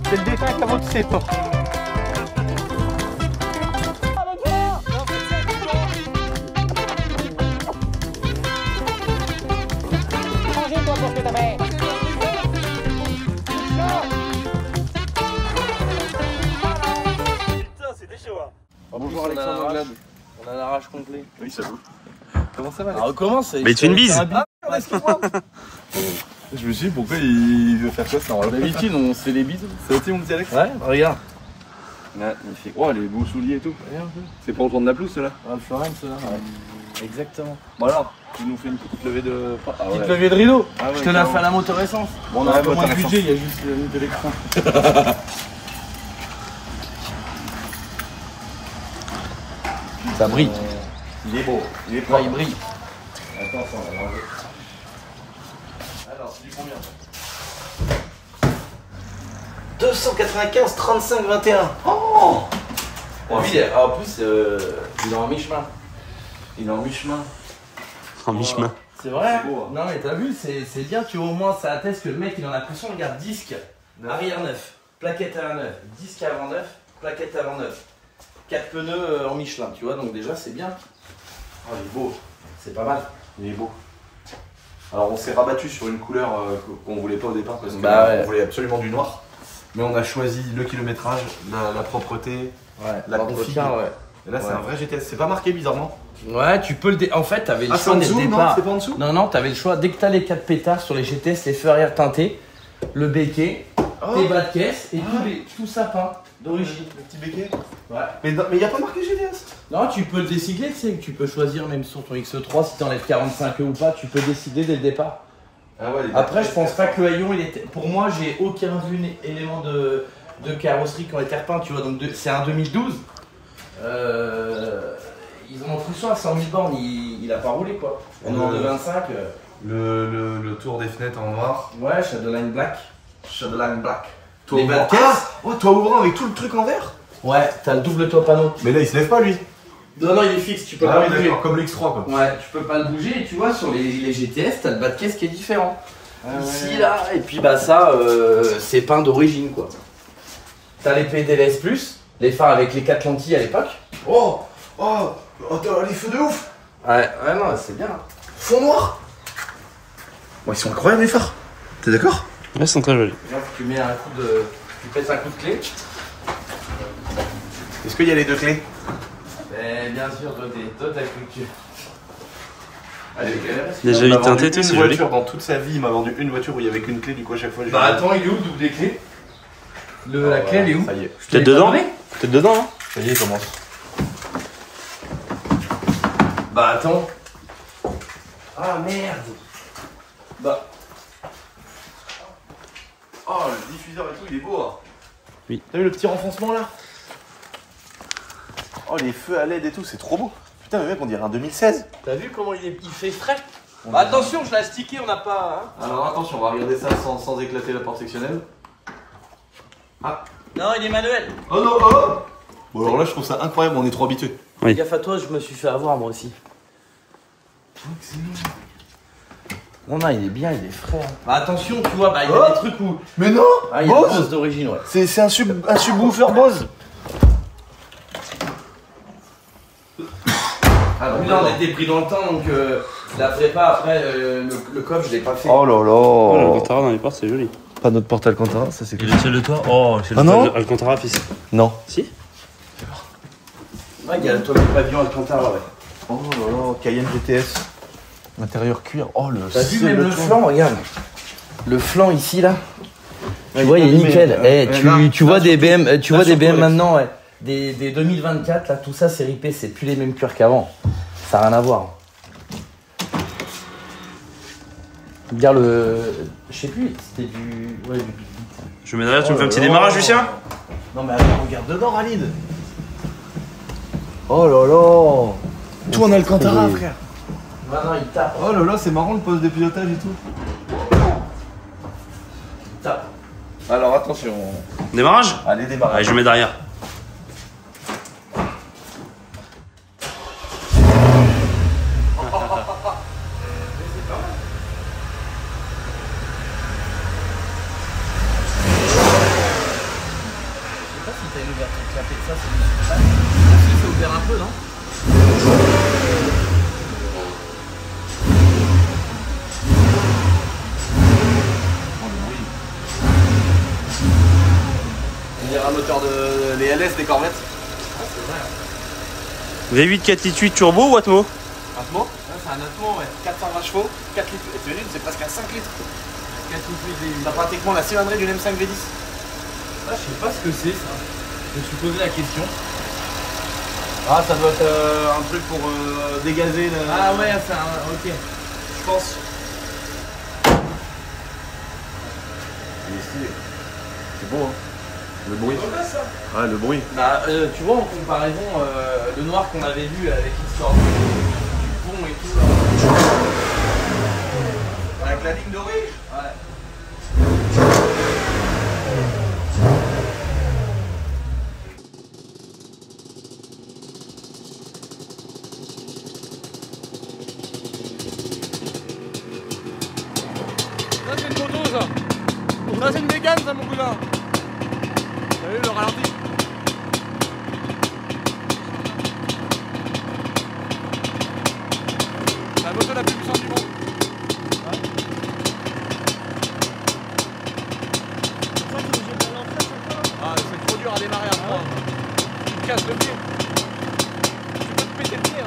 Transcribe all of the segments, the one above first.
C'est le défunt qui a voté ses portes. Changez-toi pour ce que t'as fait. Putain, c'était chaud, hein. Bonjour Alexandre Anglade. On a un arrache complet. Oui, ça vous. Comment ça va? Alors recommence. Mais tu fais une bise. Je me suis dit pourquoi il veut faire quoi ça. D'habitude on se fait des bises. C'est aussi mon petit Alex. Ouais, regarde. Ouais, magnifique. Oh, les beaux souliers et tout. Regarde un peu. C'est pour autour de la pelouse, ceux-là. Ah, le Florence là. Ouais. Exactement. Bon alors, tu nous fais une petite levée de... Ah, ouais. Petite levée de rideau. Ah ouais, Je te la carrément. fais à la moteur essence. Bon, On a un peu moteur moins de budget, essence. il y a juste la limite de l'écran. Ça brille. Il est beau. Il est Ouais, propre. il brille. Attends, ça va l'enlever. Alors, c'est du combien? 295 35 21. Oh, lui, il est- en plus, il est en mi-chemin. Il est en mi-chemin. En mi-chemin. C'est vrai. C'est beau, hein. Non mais t'as vu, c'est bien, tu vois, au moins ça atteste que le mec il en a l'impression, regarde, disque, arrière neuf, plaquette avant neuf, disque avant neuf, plaquette avant neuf. 4 pneus en Michelin, tu vois, donc déjà c'est bien. Oh, il est beau. C'est pas mal. Il est beau. Alors on s'est rabattu sur une couleur qu'on voulait pas au départ parce qu'on Bah ouais. voulait absolument du noir. Mais on a choisi le kilométrage, la propreté. Ouais, La l'entretien, config. ouais. Et là c'est Ouais. un vrai GTS. C'est pas marqué bizarrement. Ouais, tu peux le en fait, t'avais le Ah c'est choix en dès le dessous, non? départ. C'est pas en dessous? Non, non, t'avais le choix, dès que t'as les 4 pétards sur les GTS, les feux arrière teintés, le béquet, tes bas de caisse et tout sapin d'origine. Le petit béquet. Ouais. Mais il y a pas marqué GTS. Non, tu peux le décider, tu sais, que tu peux choisir même sur ton X3 si t'enlèves 45 ou pas, tu peux décider dès le départ. Ah ouais, Après, je pense pas que le haillon, il était. Pour moi, j'ai aucun élément de carrosserie qui ont été repeints, tu vois. Donc, c'est un 2012. Ils en ont pris soin à 100 000 bornes, il a pas roulé quoi. On est en 225. Le tour des fenêtres en noir. Ouais, Shadowline Black. Shadowline Black. Les bas de ouvrant. caisse. Ah oh, toit ouvrant avec tout le truc en vert. Ouais, t'as le double toit panneau. Mais là il se lève pas lui. Non, non, il est fixe, tu peux Ah pas oui le bouger. d'accord, comme l'X3 quoi. Ouais, tu peux pas le bouger et tu vois, sur les GTS, t'as le bas de caisse qui est différent. Ici, là, et puis bah ça, c'est peint d'origine quoi. T'as les PDLS+, les phares avec les 4 lentilles à l'époque. Oh t'as les feux de ouf. Ouais, non, c'est bien. Fond noir. Bon, ils sont incroyables les phares. T'es d'accord? Ouais, ils sont très jolis. Genre, tu mets un coup de. Tu pèses un coup de clé. Est-ce qu'il y a les deux clés? Eh bien sûr, toi ta culture. Déjà Il m'a vite teinté, vendu tout, une c'est joli. voiture dans toute sa vie, il m'a vendu une voiture où il y avait qu'une clé, du coup à chaque fois je... Bah attends, il est où le double des clés? La clé, elle est où? Ça y est. Peut-être dedans? Peut-être dedans, hein? Ça y est, il commence. Bah attends. Ah merde. Bah. Oh, le diffuseur et tout, il est beau. Hein. Oui. T'as vu le petit renfoncement là? Oh, les feux à LED et tout, c'est trop beau. Putain, mais mec, on dirait un 2016. T'as vu comment il fait frais? Bah attention, je l'ai stické, on n'a pas. Hein. Alors attention, on va regarder ça sans éclater la porte sectionnelle. Ah. Non, il est manuel. Oh non, oh. Bon, alors là, je trouve ça incroyable, on est trop habitués. Oui. Gaffe à toi, je me suis fait avoir moi aussi. Non, non, il est bien, il est frais. Hein. Bah attention, tu vois, bah il y a Oh. des trucs où. Mais non. Ah, il y a des Bose d'origine, ouais. C'est un subwoofer Bose. Alors là, on était pris dans le temps, donc la prépa, après, le coffre, je l'ai pas fait. Oh là Oh, là. l'Alcantara dans les portes, c'est joli. Pas notre porte Alcantara, ça c'est Et le ciel de toit? Oh, c'est Ah non le Alcantara, fils. Non. Si? Ouais, il y a le toit du pavillon Alcantara, ouais. Oh là là, Cayenne GTS. Intérieur cuir. Oh le T'as vu seul même le toit. flanc, regarde. Le flanc ici, là. Tu vois, il est mais, nickel. Tu vois là, des BM, tu là, vois des surtout, BM Alex. maintenant, ouais. Des 2024, là, tout ça, c'est ripé, c'est plus les mêmes cuirs qu'avant. Ça n'a rien à voir. Regarde le. Je sais plus, c'était du. Ouais, du. Je mets derrière, tu me fais un petit Oh là démarrage, là. Lucien? Non mais attends, regarde dedans, Ralid. Oh là là. Tout en Alcantara, frère. Ah non, il tape. Oh là là, c'est marrant le poste de pilotage et tout. Il tape. Alors attention. Démarrage? Allez, démarrage. Allez, je mets derrière. t'as l'ouverture de clapet, ça c'est du sucrage. Aussi c'est ouvert un peu, non? On dirait un moteur de les LS des Corvettes. Ah, c'est vrai. V8 4 litres 8 turbo ou Atmo? Atmo, Ouais, c'est un Atmo, ouais. 420 chevaux, 4 litres. Et t'imagines, c'est presque à 5 litres. 4 litres V8. T'as pratiquement la cylindrée d'une M5 V10. Ah, je sais pas ce que c'est ça. Je me suis posé la question. Ah, ça doit être un truc pour dégazer le... Ah ouais, c'est un. Ok. je pense. Il est stylé. C'est beau, hein. Le bruit. Ouais, le bruit. Bah, tu vois, en comparaison, le noir qu'on avait vu avec l'histoire du pont et tout. Là. Avec la ligne dorée. Ouais. Ça c'est une moto ça. Ça c'est une Mégane ça mon cousin. T'as vu le ralenti? C'est la moto la plus puissante du monde. Ah c'est trop dur à démarrer à froid. Tu te casses le pied. Tu peux te péter le pied. Hein.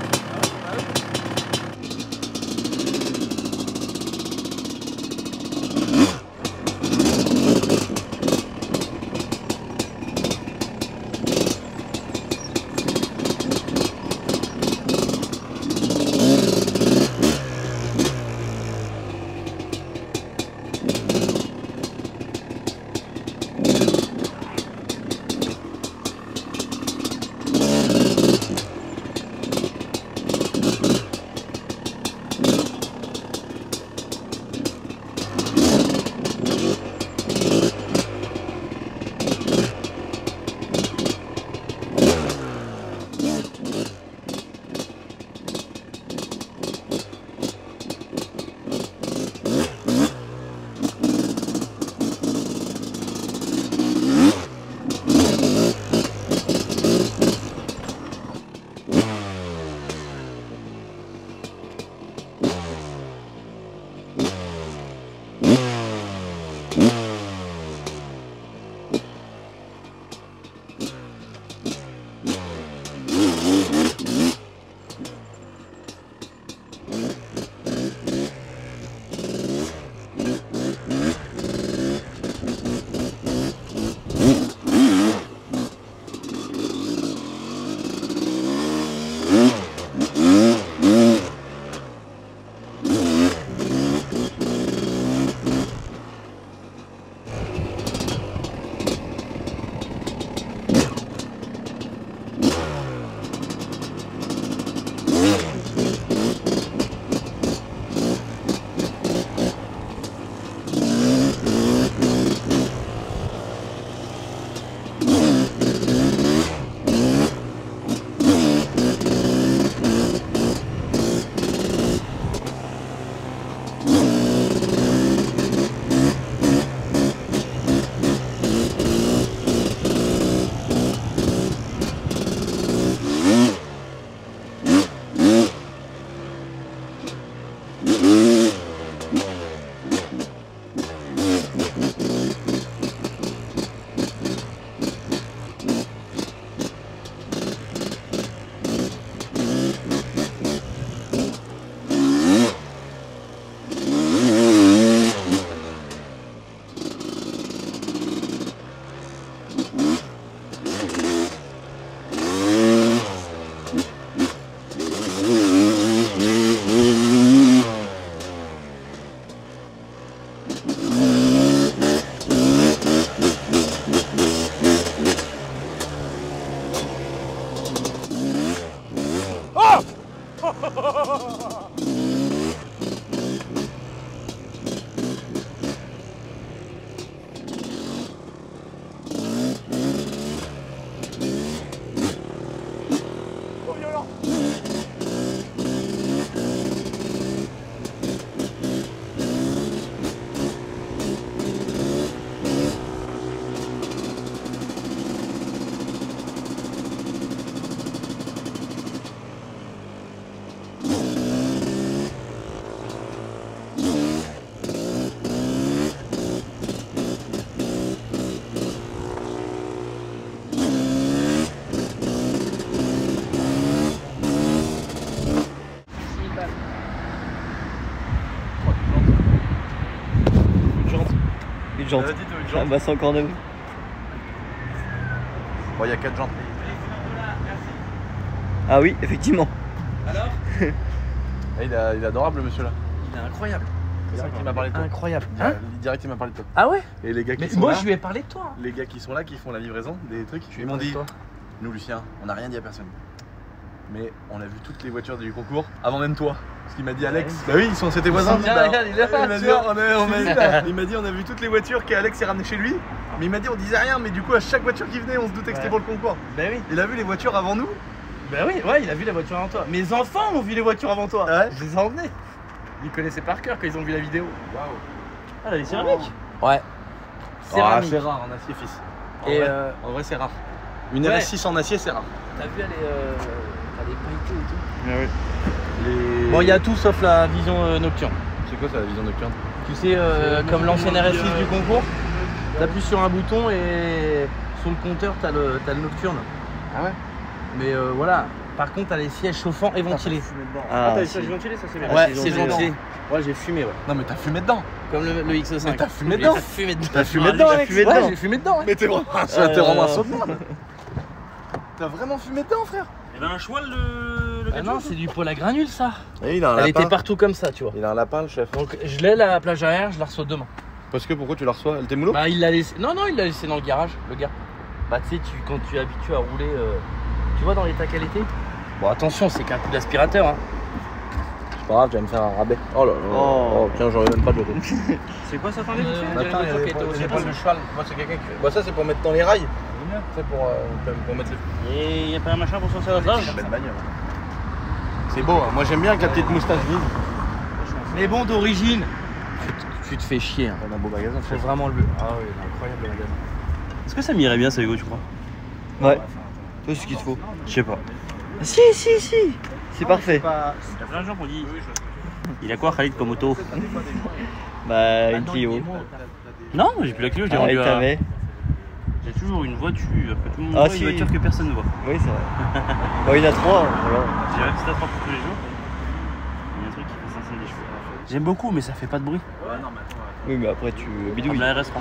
8 jantes. Ah bah c'est encore neuf. Bon, il y a 4 jantes. Ah oui, effectivement. Alors Il est adorable le monsieur là. Il est incroyable. Direct il m'a parlé de toi. Incroyable. Hein? Direct il m'a parlé de toi. Ah ouais? Et les gars qui Mais sont moi là, je lui ai parlé de toi. les gars qui sont là, qui font la livraison des trucs, ils m'ont dit, nous Lucien, on n'a rien dit à personne. Mais on a vu toutes les voitures du concours avant même toi. Ce qu'il m'a dit Alex. Bah oui, c'était voisins. Regarde, il est là, Il m'a dit, il m'a dit on a vu toutes les voitures qu'Alex s'est ramené chez lui. Mais il m'a dit on disait rien, mais du coup à chaque voiture qui venait on se doutait que c'était pour le concours. Bah oui. Il a vu les voitures avant nous. Bah oui, ouais, il a vu la voiture avant toi. Mes enfants ont vu les voitures avant toi. Ouais. Je les ai emmenés. Ils connaissaient par cœur quand ils ont vu la vidéo. Waouh. Ah, la céramique. Ouais. Céramique. C'est rare en acier fils. Et En vrai c'est rare. Une ouais. RS6 en acier c'est rare. t'as vu, elle est pailletée et tout. Ah oui. Bon, il y a tout sauf la vision nocturne. C'est quoi ça la vision nocturne? Tu sais, comme l'ancienne RS6 du concours, t'appuies sur un bouton et sur le compteur, t'as le nocturne. Ah ouais. Mais voilà, par contre, t'as les sièges chauffants et ventilés. Ah, t'as les si. sièges ventilés, ça c'est bien. Ouais, c'est c'est ventilé. ventilé. Ouais, j'ai fumé, ouais. Non mais t'as fumé dedans. Comme le X5. Mais t'as fumé J'ai dedans. fumé dedans. T'as fumé Ah, dedans j'ai Alex. fumé dedans. Ouais, j'ai fumé dedans. Ouais. Mais t'es vraiment un saut de merde. T'as vraiment fumé dedans frère. Il a un cheval le Ah non, c'est du poil à granules, ça. Et il a un Elle lapin. était partout comme ça, tu vois. Il a un lapin le chef. Donc je l'ai la plage arrière, je la reçois demain. Parce que pourquoi tu la reçois? Elle t'est moulot? Bah il l'a laissé. Non, il l'a laissé dans le garage, le gars. Bah tu sais, quand tu es habitué à rouler, tu vois dans l'état qu'elle était. Bon attention, c'est qu'un coup d'aspirateur. Hein. C'est pas grave, tu vas me faire un rabais. Oh là là. Oh. Tiens, j'aurais même pas de l'auto. C'est quoi ça, attendez? Attends, il y a des poils de cheval. Moi c'est quelqu'un qui. Bah ça c'est pour mettre dans les rails. C'est pour mettre les. Et il y a pas un machin pour sortir la plage? Belle bagnole. C'est beau, hein. Moi j'aime bien avec la petite moustache vive. Mais bon, d'origine, tu te fais chier. Hein. On a un beau magasin. Faut vraiment le. Ah oui, il est incroyable le magasin. Est-ce que ça m'irait bien ça, Hugo, tu crois? Ouais. Toi, c'est ce qu'il te faut. Je sais pas. Si. C'est parfait. Il y a plein de gens qui ont dit. Il a quoi Khalid comme auto? Bah, une Clio. Non, j'ai plus la Clio, je l'ai Ah, et rendue à. t'avais. J'ai toujours une voiture, que tout le monde Ah, voit, si. une voiture que personne ne voit. Oui, c'est vrai. Bon, il y en a 3, voilà. J'ai un petit attrape pour tous les jours. Il y a un truc qui fait 500 des chevaux. J'aime beaucoup, mais ça fait pas de bruit. Oui, mais après, tu Comme bidouilles. la RS3.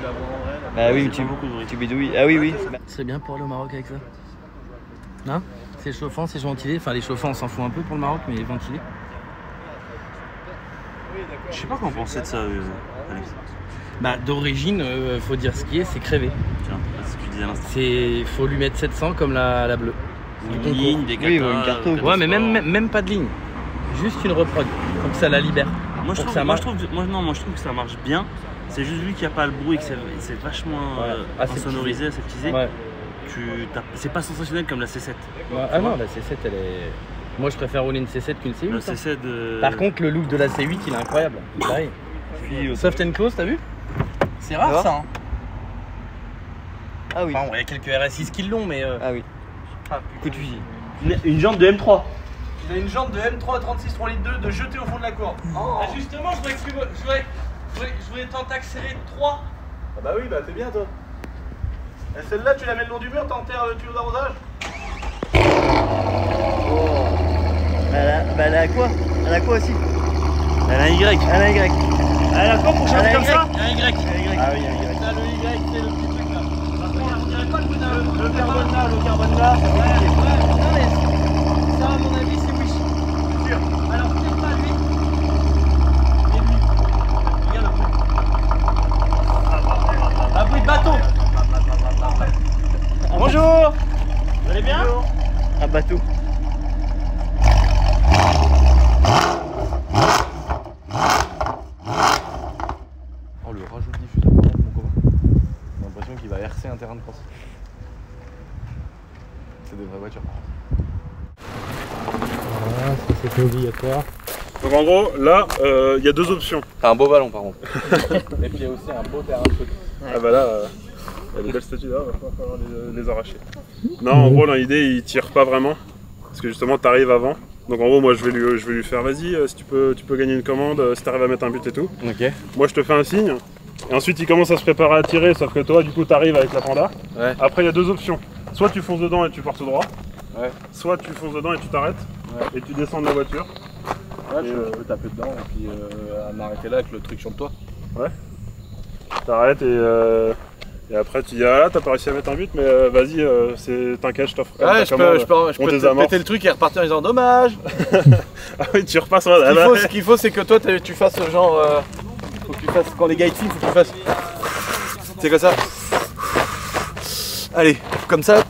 Bah oui, Ça fait beaucoup de bruit. tu bidouilles. Ah oui. C'est bien pour aller au Maroc avec ça. Hein? C'est chauffant, c'est ventilé. Enfin, les chauffants, on s'en fout un peu pour le Maroc, mais ventilé. Je sais pas quoi en penser de ça, Alex. Bah, d'origine, faut dire ce qui est, c'est crevé. Tiens, c'est ce que tu disais à l'instant. Faut lui mettre 700 comme la bleue. Une concours. ligne, des Oui, katas, une carto. Ouais, mais même pas de ligne. Juste une reprod. Comme ça la libère. Moi je Pour que trouve, ça moi, marche. je trouve que ça marche bien. C'est juste vu qu'il n'y a pas le bruit et que c'est vachement Aseptisé. insonorisé, aseptisé. Ouais. C'est pas sensationnel comme la C7. Ah non, la C7 elle est. Moi je préfère rouler une C7 qu'une C8. La hein. C7. Par contre, le look de la C8 il est incroyable. Pareil. Puis, Soft and close, t'as vu? C'est Ça rare va ça. Hein. Ah oui. Enfin, il y a quelques RS6 qui l'ont, mais. Ah oui. Coup de fusil. Une jambe de M3. Il a une jambe de M3 36 3 litres 2 de jeter au fond de la cour. Ah, justement, je voulais tenter accélérer 3. Ah bah oui, bah t'es bien toi. Et celle-là, tu la mets le long du mur, t'enterres le tuyau d'arrosage. Elle a quoi? Elle a quoi aussi? Elle a un Y. Elle a un Y. Elle a quoi pour changer comme ça? Il y a un Y. Ah oui, il y a un Y. T'as le Y, c'est le petit truc là. Par contre, je dirais pas Le carbone là, ça fait Ouais, compliqué. non mais ça à mon avis c'est Wish. C'est sûr. Alors peut-être pas lui. Et lui. Regarde le bruit. Un bruit de bateau. Bonjour. Vous allez bien? Un bateau. Oh le rajout de diffuseur par contre mon copain. J'ai l'impression qu'il va RC un terrain de cross. C'est des vraies voitures. Voilà, ça c'était obligatoire. Donc en gros, là, il y a deux options. T'as un beau ballon par contre. Et puis il y a aussi un beau terrain de foot. Ah bah là, il y a des belles statues là, il va falloir les arracher. Non, en gros, dans l'idée, il tire pas vraiment. Parce que justement, t'arrives avant. Donc en gros, moi, je vais lui faire, vas-y, si tu peux gagner une commande, si t'arrives à mettre un but et tout. Ok. Moi, je te fais un signe. Et ensuite, il commence à se préparer à tirer, sauf que toi, du coup, t'arrives avec la panda. Ouais. Après, il y a deux options. Soit tu fonces dedans et tu pars tout droit. Ouais. Soit tu fonces dedans et tu t'arrêtes. Ouais. Et tu descends de la voiture. Ouais, je peux taper dedans et puis m'arrêter là avec le truc sur le toit. Ouais. T'arrêtes et après tu dis ah là t'as pas réussi à mettre un but mais vas-y t'inquiète je t'offre. Ouais, je peux te péter le truc et repartir en disant dommage. Ah oui tu repasses. Ce qu'il faut c'est que toi tu fasses genre faut que tu fasses quand les gars ils filment, faut que tu fasses. C'est comme ça. Allez, comme ça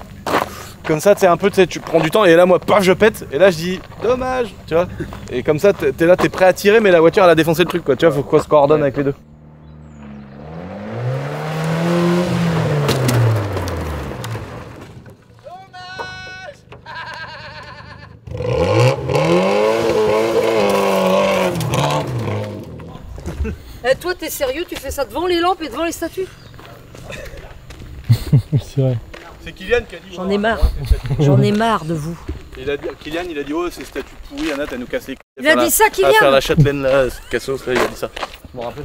tu sais un peu tu prends du temps et là moi paf je pète et là je dis dommage, tu vois. Et comme ça t'es là, t'es prêt à tirer mais la voiture elle a défoncé le truc quoi, tu vois, faut qu'on se coordonne avec les deux. Eh, toi, t'es sérieux? Tu fais ça devant les lampes et devant les statues? C'est vrai. C'est Kylian qui a dit. J'en ai marre. J'en ai marre de vous. Kylian il a dit oh ces statues pourries, Anna t'as nous cassé les couilles. Il a dit ça, Kylian? À faire la châtelaine là, Cassos là, il a dit ça. Je me rappelle.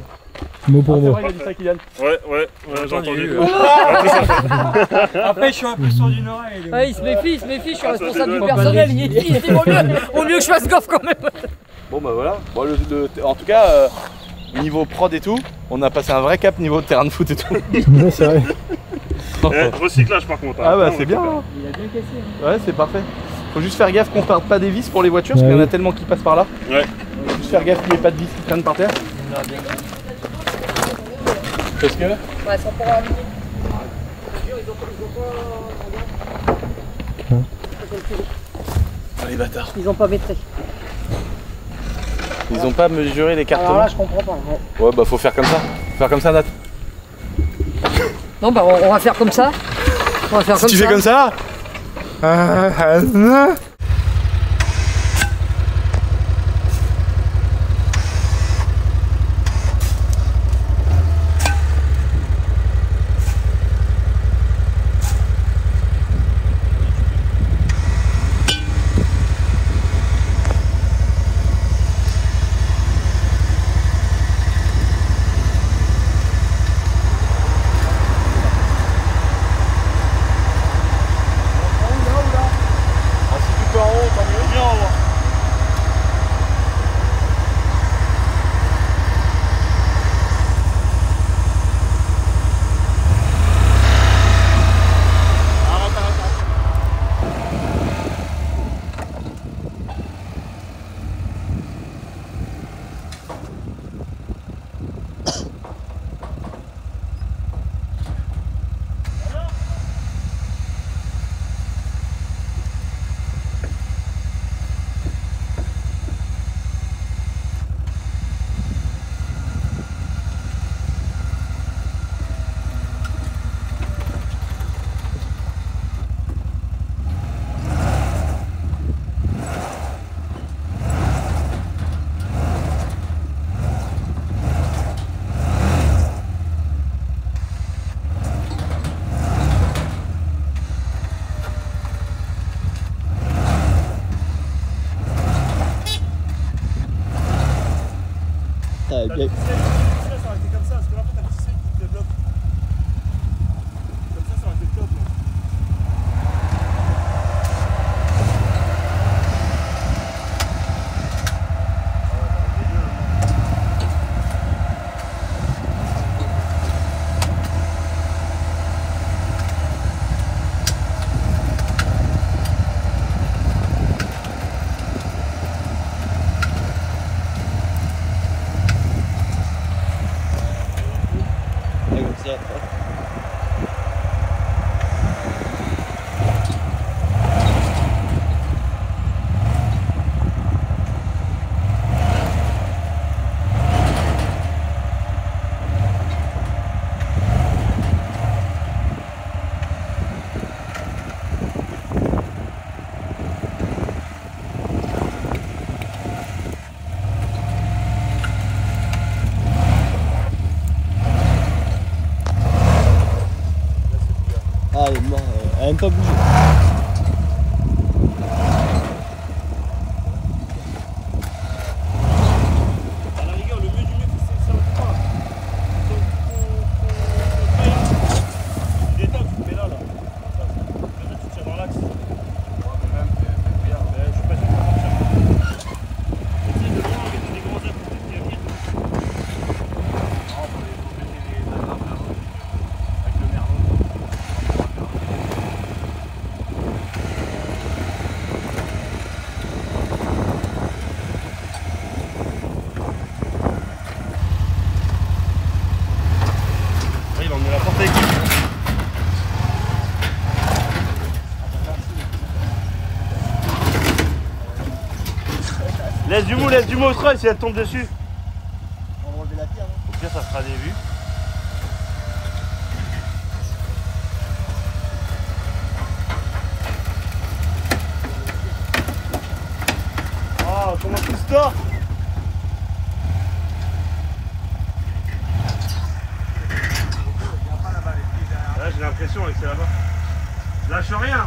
Mot pour mot. Il a dit ça Kylian. Ouais, j'ai entendu. Après, je suis un peu sourd d'une oreille. Ouais, il se méfie, je suis responsable du personnel. Il dit au mieux que je fasse gaffe quand même. Bon bah voilà. Bon, en tout cas, niveau prod et tout, on a passé un vrai cap niveau terrain de foot et tout. Ouais, c'est vrai. Recyclage par contre. Ah bah c'est bien. Hein. Il a bien cassé. Ouais c'est parfait. Faut juste faire gaffe qu'on perde pas des vis pour les voitures parce qu'il y en a tellement qui passent par là. Ouais. Faut juste faire gaffe qu'il n'y ait pas de vis qui traînent par terre. Parce que Ouais, ça pourra aligner. les bâtards. Ils ont pas maîtrisé. Ils ont pas mesuré les cartons. Alors là, je comprends pas. Ouais bah faut faire comme ça. Faut faire comme ça Nat. Non, bah on va faire comme ça. On va faire comme Tu ça. fais comme ça. Ça aurait été comme ça, parce que là, t'as le tissé qui te développe. Comme ça aurait été top. Ah, elle est morte, elle a même pas bougé. À la rigueur, le mieux du mieux, c'est ça ou pas. Tu détends, tu te mets là. Tu tiens dans l'axe. Je suis pas sûr que ça marche. Essaye de loin, il y a des grands arbres qui habitent. la porte avec lui. Laisse du mot au treuil si elle tombe dessus. On va enlever la pierre. Au pire, ça fera des vues. Oh, comment tu se tords? Là, j'ai l'impression que c'est là-bas. Lâche rien.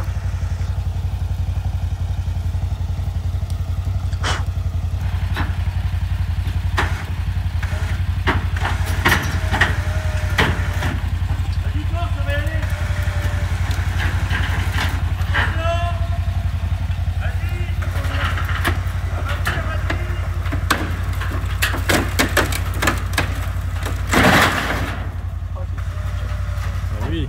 Oui.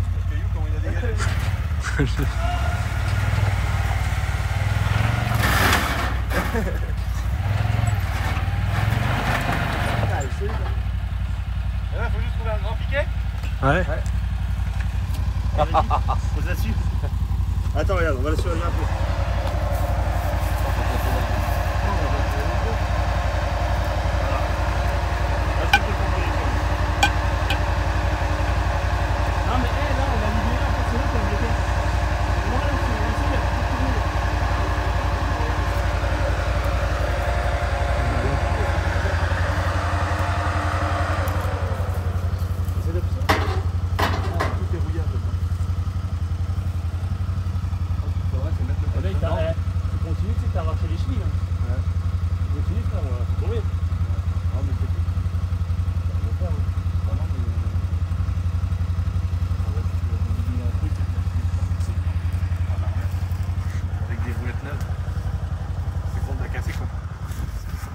Là, faut juste trouver un grand piquet. Ouais. Pose là-dessus. Attends, regarde, on va le surélever un peu.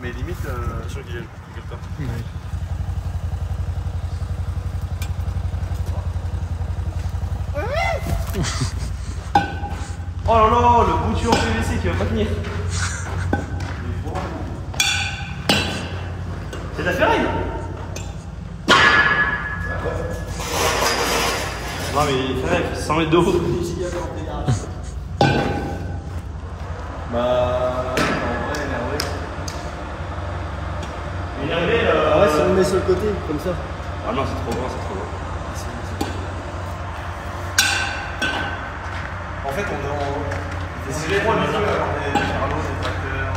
Mais limite, je suis sûr qu'il y a quelqu'un. Oh là là, le bout de tuyau en PVC qui va pas tenir. C'est de la ferraille. Non mais il fait 100 mètres de haut. Bah, en vrai, énervé. Énervé, Ah ouais, si on le met sur le côté, comme ça. Ah non, c'est trop grand, c'est trop grand. En fait, on est en. C'est les points de vue alors des charlots, des tracteurs.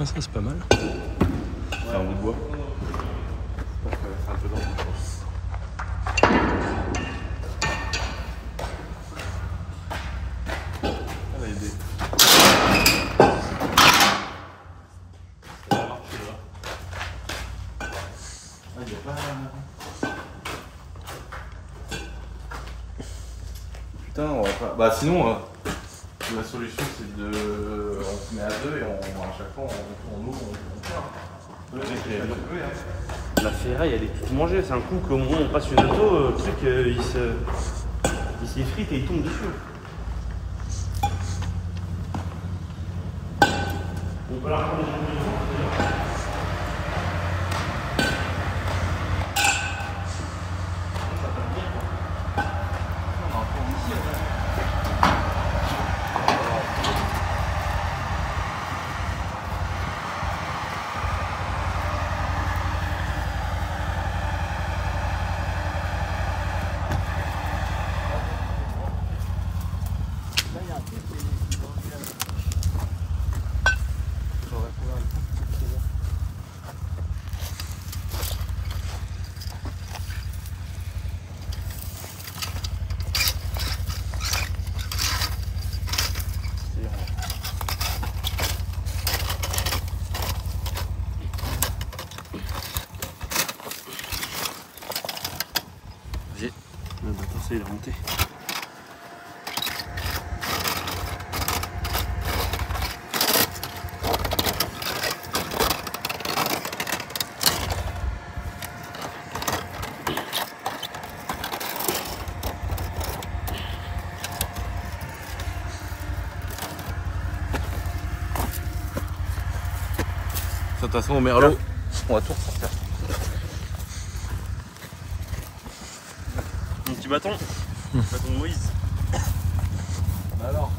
Ah, ça c'est pas mal. C'est un bout de bois. C'est un peu dense, je pense. Ah, la idée. Putain, on va pas. Bah, sinon, la solution c'est de. On se met à deux et à chaque fois on ouvre, on ferme. La ferraille, elle est toute mangée. C'est un coup qu'au moment où on passe une auto, le truc il s'effrite et il tombe dessus. On peut la reprendre le bâtard, ça il est remonté. toute façon, au merlot, on va tout ressortir. Mon petit bâton. Bâton de Moïse. Bah alors.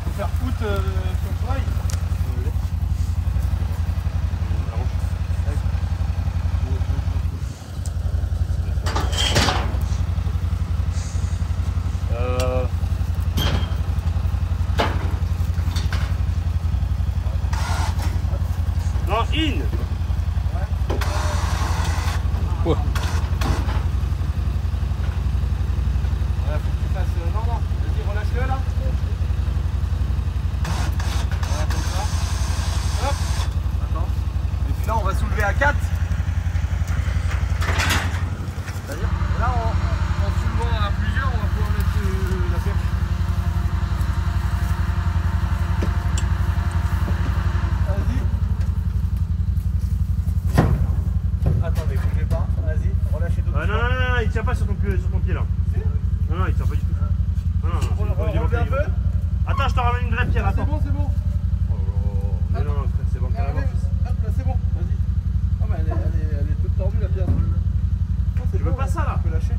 Faut faire foot sur le travail. Non, in. Ouais. Faut que tu fasses. Non, non, vas-y, relâche-le là. Voilà, comme ça. Hop. Attends. Et puis là, on va soulever à 4. C'est-à-dire, là, en soulevant à plusieurs, on va pouvoir mettre la perche. Vas-y. Attendez, bougez pas. Vas-y, relâchez tout. Non, non, non, non, il tient pas sur ton pied là. Non, non, il tient pas du tout. Non, non, non. Relevez un peu. Attends, je te ramène une vraie pierre, C'est attends. bon, c'est bon. Mais non, frère, c'est bon, carrément. Hop, là, c'est bon. Vas-y. Ah, mais elle est toute tordue la pierre. Tu veux pas ça là? Tu peux lâcher.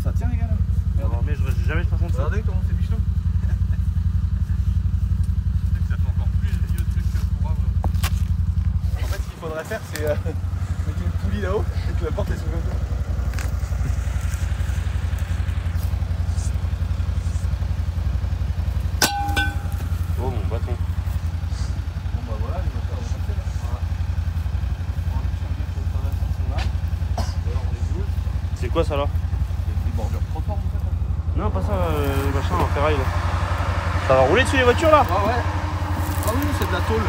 Ça tient les gars là. Non, mais jamais je passe en dessous. Regardez comment c'est bichon. Ça fait encore plus vieux truc pour avoir. En fait, ce qu'il faudrait faire, c'est mettre une poulie là-haut et que la porte est soulevée. Oh mon bâton. Bon bah voilà, les moteurs vont passer là. Voilà. On va changer sur le traverse qui sont là. D'ailleurs, on les bouge. C'est quoi ça là? Des bordures de trottoir en fait. Non, pas ça, machin, en ferraille là. Ça va rouler dessus les voitures là? Ah ouais. Ah oui, c'est de la tôle.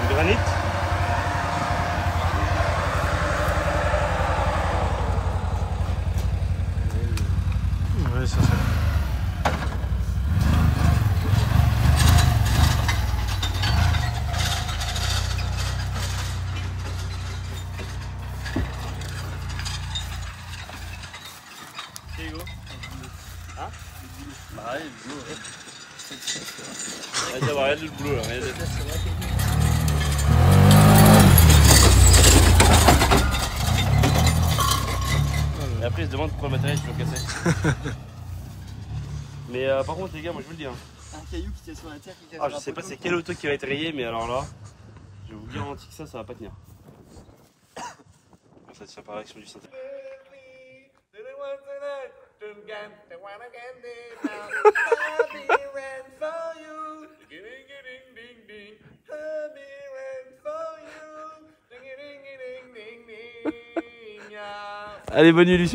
Du granit? Ouais, ça fait. C'est Hugo. Hein? Bah ouais, le boulot, ouais. Vas-y, regarde le boulot là, regarde. Et après, il se demande pourquoi le matériel est toujours cassé. Mais par contre, les gars, moi je vous le dis. Hein. Un caillou qui tient sur la terre qui casse. Ah, je sais pas c'est quel auto qui va être rayé, mais alors là, je vous garantis que ça va pas tenir. Ça tient par l'action du synthé. Allez, bonne nuit, Lucien.